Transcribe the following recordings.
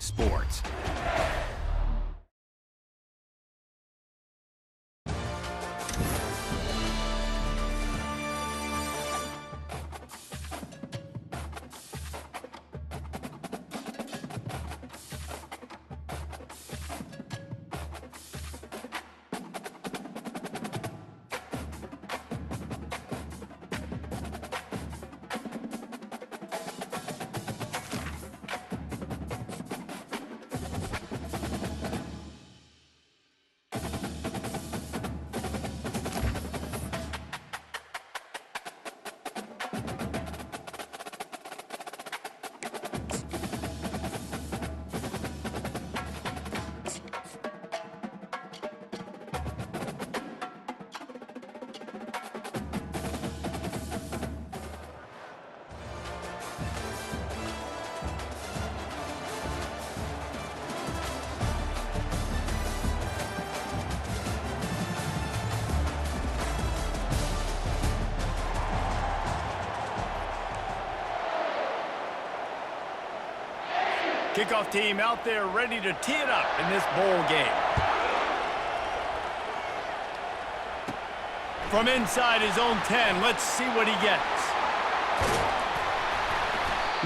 sports. Kickoff team out there ready to tee it up in this bowl game. From inside his own 10, let's see what he gets.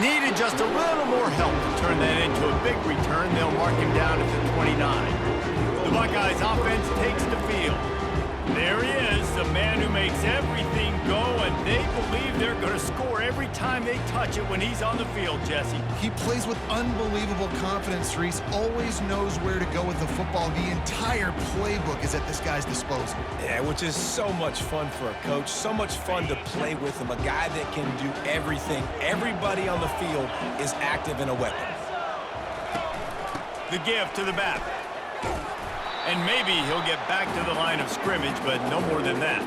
Needed just a little more help to turn that into a big return. They'll mark him down at the 29. The Buckeyes offense takes the field. There he is, the man who makes everything go, and they believe they're going to score every time they touch it when he's on the field, Jesse. He plays with unbelievable confidence, Reese. Always knows where to go with the football. The entire playbook is at this guy's disposal. Yeah, which is so much fun for a coach. So much fun to play with him. A guy that can do everything. Everybody on the field is active in a weapon. The give to the back. And maybe he'll get back to the line of scrimmage, but no more than that.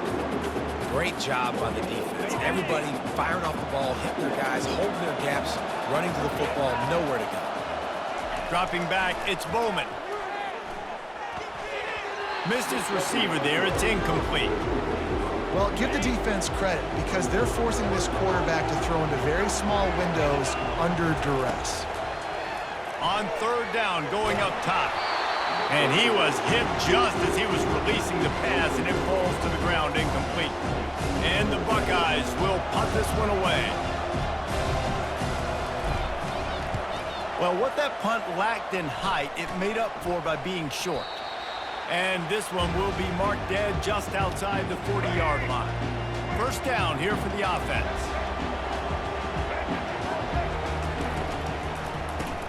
Great job on the defense. Everybody firing off the ball, hitting their guys, holding their gaps, running to the football, nowhere to go. Dropping back, it's Bowman. Missed his receiver there, it's incomplete. Well, give the defense credit because they're forcing this quarterback to throw into very small windows under duress. On third down, going up top. And he was hit just as he was releasing the pass, and it falls to the ground incomplete. And the Buckeyes will punt this one away. Well, what that punt lacked in height, it made up for by being short. And this one will be marked dead just outside the 40-yard line. First down here for the offense.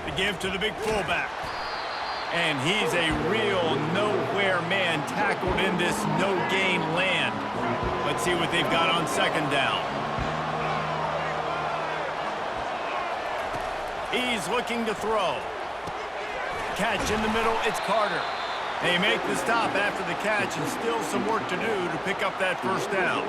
The give to the big fullback. And he's a real nowhere man tackled in this no-gain land. Let's see what they've got on second down. He's looking to throw. Catch in the middle, it's Carter. They make the stop after the catch and still some work to do to pick up that first down.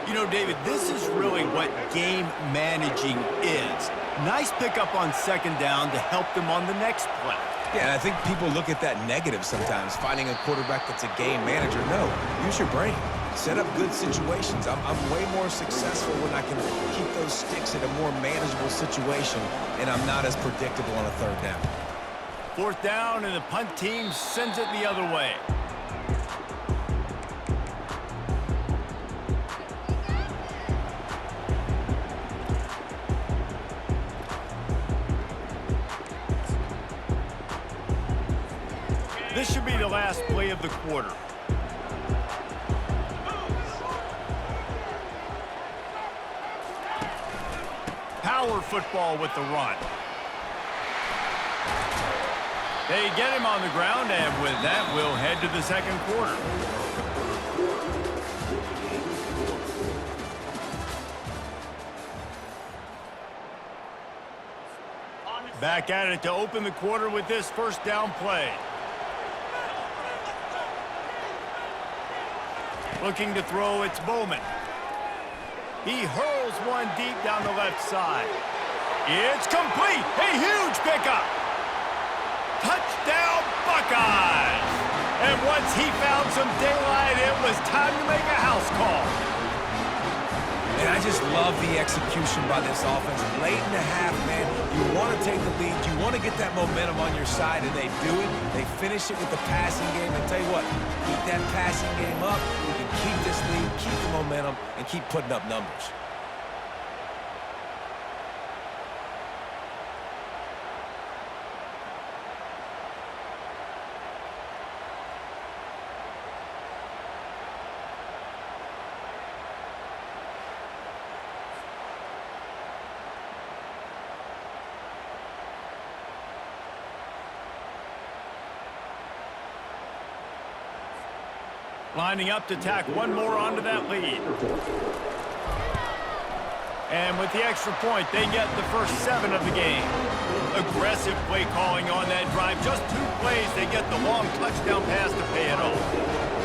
You know, David, this is really what game managing is. Nice pickup on second down to help them on the next play. Yeah, and I think people look at that negative sometimes, finding a quarterback that's a game manager. No, use your brain. Set up good situations. I'm way more successful when I can keep those sticks in a more manageable situation, and I'm not as predictable on a third down. Fourth down, and the punt team sends it the other way. This should be the last play of the quarter. Power football with the run. They get him on the ground, and with that, we'll head to the second quarter. Back at it to open the quarter with this first down play. Looking to throw, it's Bowman. He hurls one deep down the left side. It's complete. A huge pickup. Touchdown, Buckeyes! And once he found some daylight, it was time to make a house call. And I just love the execution by this offense. Late in the half, man, you want to take the lead. You want to get that momentum on your side, and they do it. They finish it with the passing game. And tell you what, keep that passing game up. You can keep this lead, keep the momentum, and keep putting up numbers. Lining up to tack one more onto that lead. And with the extra point, they get the first 7 of the game. Aggressive play calling on that drive. Just 2 plays, they get the long touchdown pass to pay it off.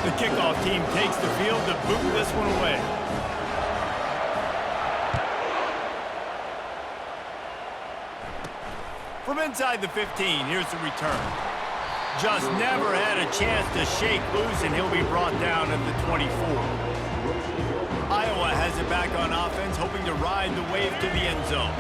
The kickoff team takes the field to boot this one away. From inside the 15, here's the return. Just never had a chance to shake loose, and he'll be brought down at the 24. Iowa has it back on offense, hoping to ride the wave to the end zone.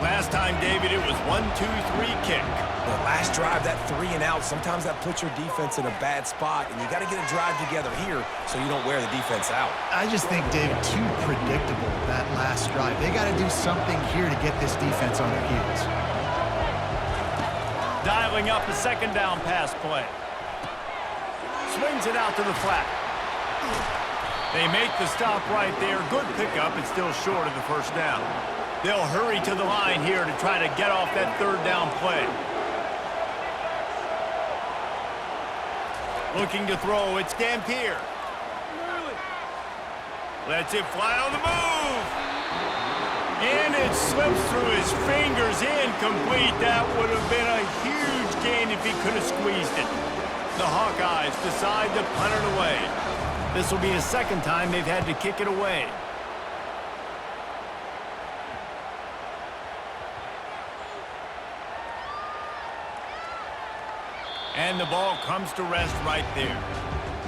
Last time, David, it was 1-2-3 kick. The last drive, that 3 and out, sometimes that puts your defense in a bad spot, and you got to get a drive together here so you don't wear the defense out. I just think, David, too predictable, that last drive. They got to do something here to get this defense on their heels. Dialing up a second down pass play. Swings it out to the flat. They make the stop right there. Good pickup. It's still short of the first down. They'll hurry to the line here to try to get off that third down play. Looking to throw. It's Dampier. Lets it fly on the move. And it slips through his fingers, incomplete. That would have been a huge gain if he could have squeezed it. The Hawkeyes decide to punt it away. This will be the second time they've had to kick it away. And the ball comes to rest right there.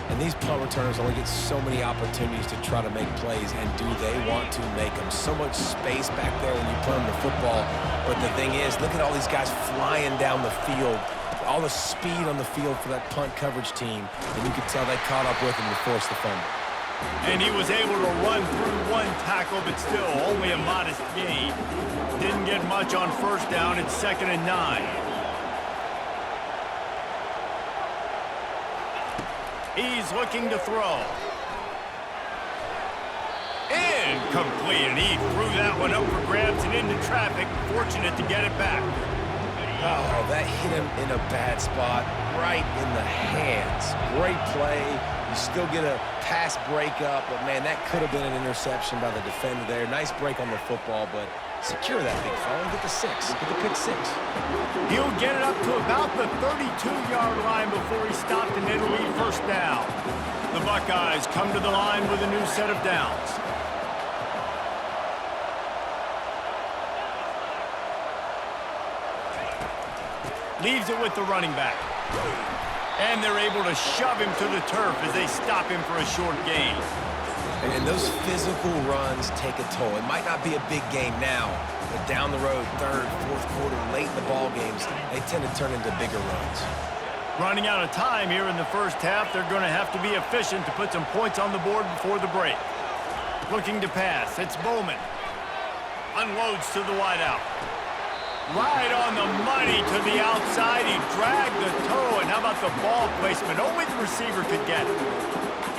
And these punt returners only get so many opportunities to try to make plays, and do they want to make them? So much space back there when you put them the football. But the thing is, look at all these guys flying down the field, all the speed on the field for that punt coverage team, and you can tell they caught up with him to force the fumble. And he was able to run through 1 tackle, but still only a modest gain. Didn't get much on first down. It's 2nd and 9. He's looking to throw. Incomplete, and he threw that one up for grabs and into traffic. Fortunate to get it back. Oh, that hit him in a bad spot, right in the hands. Great play. You still get a pass breakup, but, man, that could have been an interception by the defender there. Nice break on the football, but secure that big fella and get the 6. Get the pick 6. He'll get it up to about the 32-yard line before he stopped, and it'll be first down. The Buckeyes come to the line with a new set of downs. Leaves it with the running back. And they're able to shove him to the turf as they stop him for a short gain. And those physical runs take a toll. It might not be a big game now, but down the road, 3rd, 4th quarter, late in the ball games, they tend to turn into bigger runs. Running out of time here in the first half, they're going to have to be efficient to put some points on the board before the break. Looking to pass, it's Bowman. Unloads to the wideout. Right on the money to the outside. He dragged the toe, and how about the ball placement? Only the receiver could get it.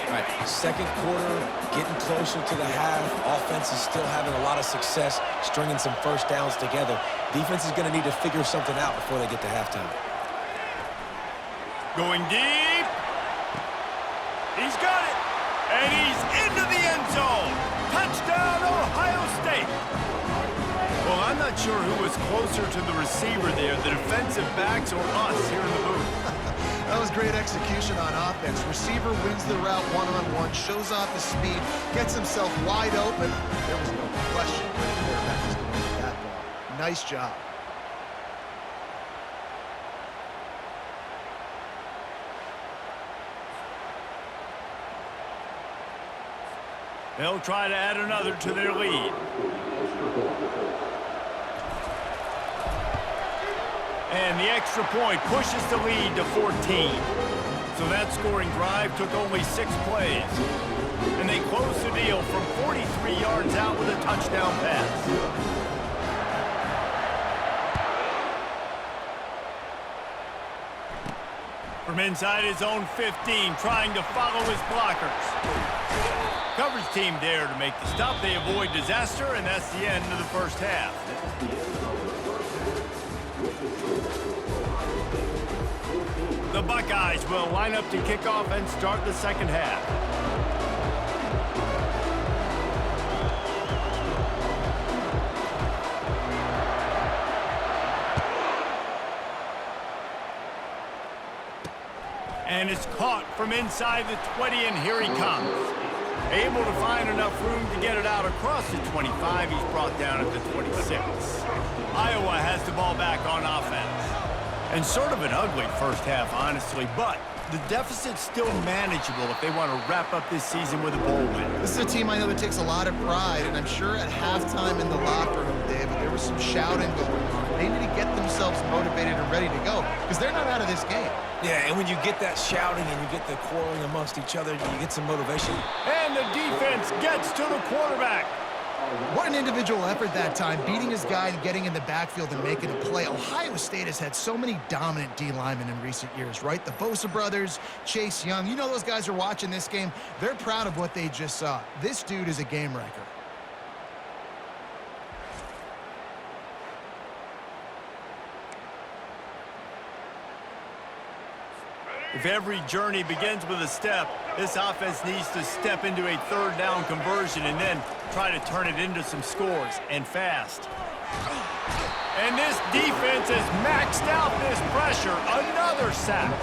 All right, 2nd quarter, getting closer to the half. Offense is still having a lot of success stringing some first downs together. Defense is going to need to figure something out before they get to halftime. Going deep. He's got it. And he's into the end zone. Touchdown, Ohio State. Well, I'm not sure who was closer to the receiver there, the defensive backs or us here in the booth. That was great execution on offense. Receiver wins the route one-on-one, shows off his speed, gets himself wide open. There was no question where the quarterback was going with that ball. Nice job. They'll try to add another to their lead. And the extra point pushes the lead to 14. So that scoring drive took only 6 plays. And they closed the deal from 43 yards out with a touchdown pass. From inside his own 15, trying to follow his blockers. Coverage team there to make the stop. They avoid disaster, and that's the end of the first half. The Buckeyes will line up to kick off and start the second half. And it's caught from inside the 20, and here he comes. Able to find enough room to get it out across the 25. He's brought down at the 26. Iowa has the ball back on offense. And sort of an ugly first half, honestly, but the deficit's still manageable if they want to wrap up this season with a bowl win. This is a team I know that takes a lot of pride, and I'm sure at halftime in the locker room, David, there was some shouting going on. They need to get themselves motivated and ready to go, because they're not out of this game. Yeah, and when you get that shouting and you get the quarreling amongst each other, you get some motivation. And the defense gets to the quarterback. What an individual effort that time, beating his guy and getting in the backfield and making a play. Ohio State has had so many dominant D linemen in recent years, right? The Bosa brothers, Chase Young. You know those guys are watching this game. They're proud of what they just saw. This dude is a game wrecker. If every journey begins with a step, this offense needs to step into a third down conversion and then try to turn it into some scores, and fast. And this defense has maxed out this pressure. Another sack.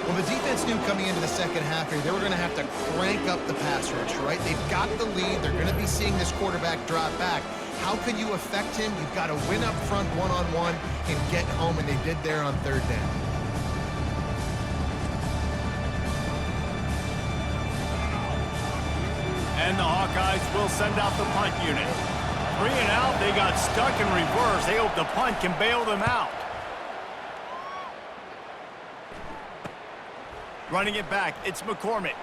Well, the defense knew coming into the second half here, they were going to have to crank up the pass rush, right? They've got the lead. They're going to be seeing this quarterback drop back. How can you affect him? You've got to win up front one-on-one and get home, and they did there on third down. And the Hawkeyes will send out the punt unit. 3 and out, they got stuck in reverse. They hope the punt can bail them out. Running it back, it's McCormick.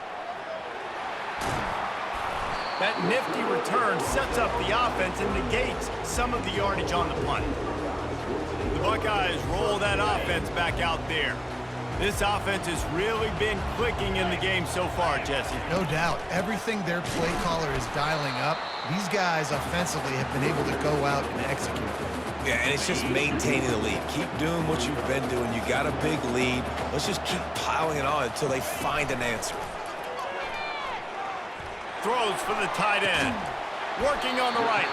That nifty return sets up the offense and negates some of the yardage on the punt. The Buckeyes roll that offense back out there. This offense has really been clicking in the game so far, Jesse. No doubt. Everything their play caller is dialing up, these guys offensively have been able to go out and execute. Yeah, and it's just maintaining the lead. Keep doing what you've been doing. You got a big lead. Let's just keep piling it on until they find an answer. Throws for the tight end. Working on the right.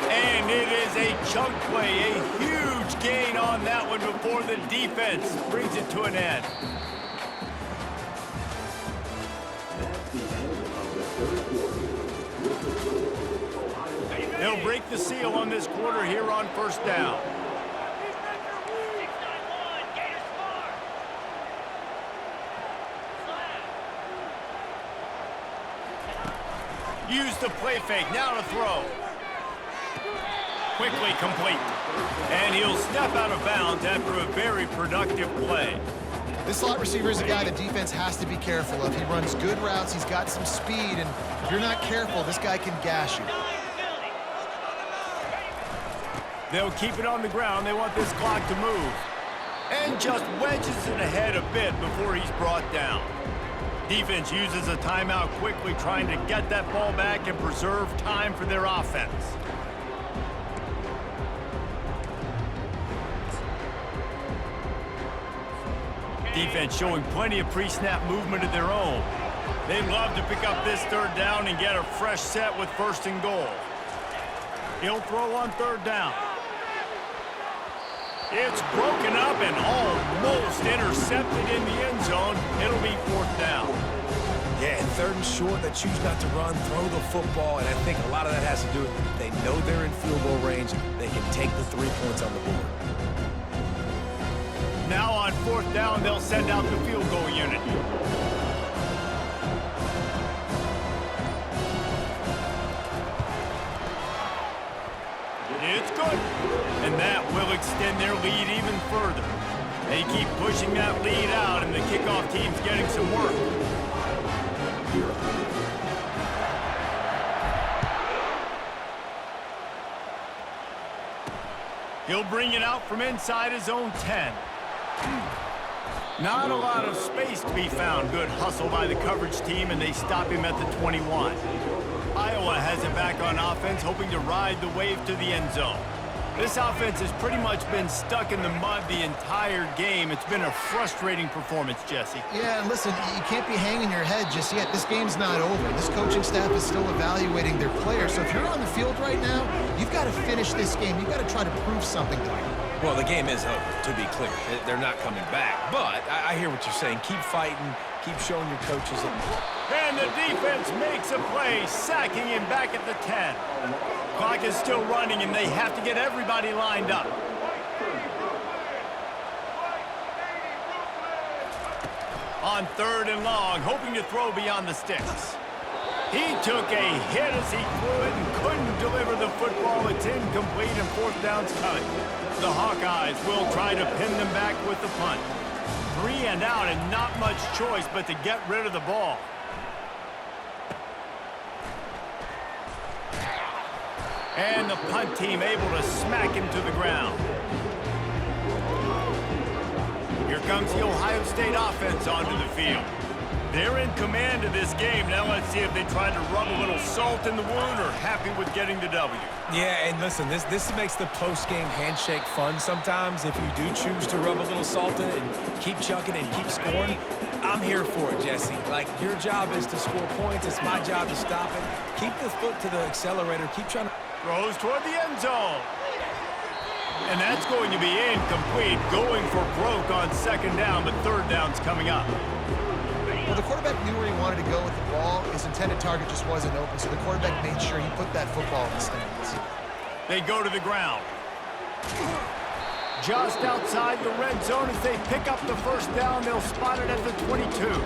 And it is a chunk play, a huge gain on that one before the defense brings it to an end. They'll break the seal on this quarter here on first down. Use the play fake, now to throw. Quickly complete. And he'll step out of bounds after a very productive play. This slot receiver is a guy the defense has to be careful of. He runs good routes, he's got some speed, and if you're not careful, this guy can gash you. They'll keep it on the ground. They want this clock to move. And just wedges it ahead a bit before he's brought down. Defense uses a timeout quickly, trying to get that ball back and preserve time for their offense. Defense showing plenty of pre-snap movement of their own. They'd love to pick up this third down and get a fresh set with 1st and goal. He'll throw on third down. It's broken up and almost intercepted in the end zone. It'll be 4th down. Yeah, and 3rd and short, they choose not to run, throw the football, and I think a lot of that has to do with they know they're in field goal range. They can take the 3 points on the board. Now on 4th down, they'll send out the field goal unit. It's good. And that will extend their lead even further. They keep pushing that lead out, and the kickoff team's getting some work. He'll bring it out from inside his own 10. Not a lot of space to be found. Good hustle by the coverage team, and they stop him at the 21. Iowa has it back on offense, hoping to ride the wave to the end zone. This offense has pretty much been stuck in the mud the entire game. It's been a frustrating performance, Jesse. Yeah, and listen, you can't be hanging your head just yet. This game's not over. This coaching staff is still evaluating their players. So if you're on the field right now, you've got to finish this game. You've got to try to prove something to them. Well, the game is over, to be clear. They're not coming back. But I hear what you're saying. Keep fighting. Keep showing your coaches that. And the defense makes a play, sacking him back at the 10. Clock is still running, and they have to get everybody lined up. On 3rd and long, hoping to throw beyond the sticks. He took a hit as he threw it and couldn't deliver the football. It's incomplete, and 4th down's coming. The Hawkeyes will try to pin them back with the punt. 3 and out, and not much choice but to get rid of the ball. And the punt team able to smack him to the ground. Here comes the Ohio State offense onto the field. They're in command of this game. Now let's see if they try to rub a little salt in the wound or happy with getting the W. Yeah, and listen, this makes the post-game handshake fun sometimes. If you do choose to rub a little salt in it and keep chucking and keep scoring, I'm here for it, Jesse. Like, your job is to score points. It's my job to stop it. Keep the foot to the accelerator. Keep trying to... Throws toward the end zone. And that's going to be incomplete. Going for broke on 2nd down, but 3rd down's coming up. Well, the quarterback knew where he wanted to go with the ball. His intended target just wasn't open, so the quarterback made sure he put that football in the stands. They go to the ground. Just outside the red zone as they pick up the 1st down. They'll spot it at the 22.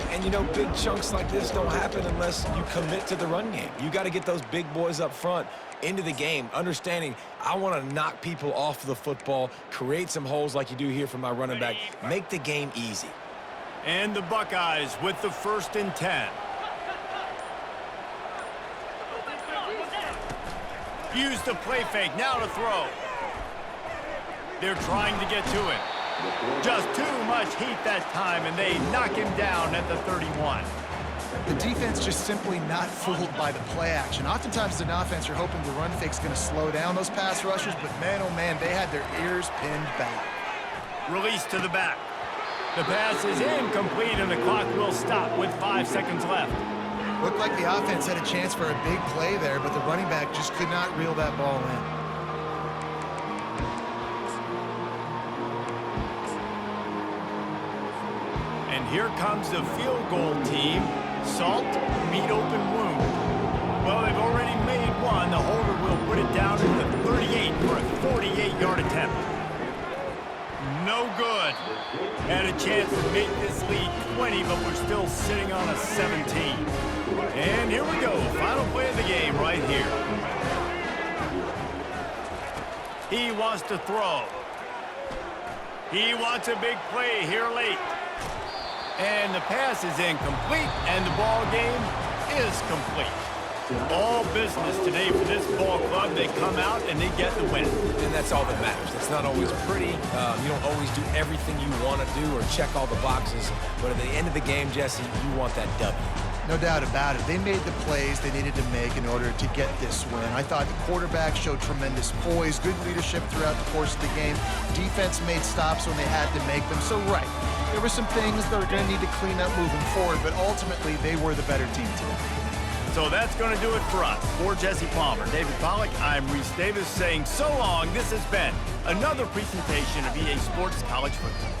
And, you know, big chunks like this don't happen unless you commit to the run game. You got to get those big boys up front into the game, understanding I want to knock people off the football, create some holes like you do here for my running back, make the game easy. And the Buckeyes with the 1st and 10. Use the play fake, now to throw. They're trying to get to it. Just too much heat that time, and they knock him down at the 31. The defense just simply not fooled by the play action. Oftentimes as an offense, you're hoping the run fake's going to slow down those pass rushers, but man, oh man, they had their ears pinned back. Release to the back. The pass is incomplete, and the clock will stop with 5 seconds left. Looked like the offense had a chance for a big play there, but the running back just could not reel that ball in. And here comes the field goal team. Salt, meet open wound. Well, they've already made one. The holder will put it down at the 38 for a 48-yard attempt. No good. Had a chance to make this lead 20, but we're still sitting on a 17. And here we go. Final play of the game right here. He wants to throw. He wants a big play here late. And the pass is incomplete, and the ball game is complete. All business today for this ball club. They come out and they get the win. And that's all that matters. It's not always pretty. You don't always do everything you want to do or check all the boxes. But at the end of the game, Jesse, you want that W. No doubt about it. They made the plays they needed to make in order to get this win. I thought the quarterback showed tremendous poise, good leadership throughout the course of the game. Defense made stops when they had to make them. So, right, there were some things that are going to need to clean up moving forward, but ultimately they were the better team today. So that's going to do it for us. For Jesse Palmer, David Pollack, I'm Reese Davis saying so long. This has been another presentation of EA Sports College Football.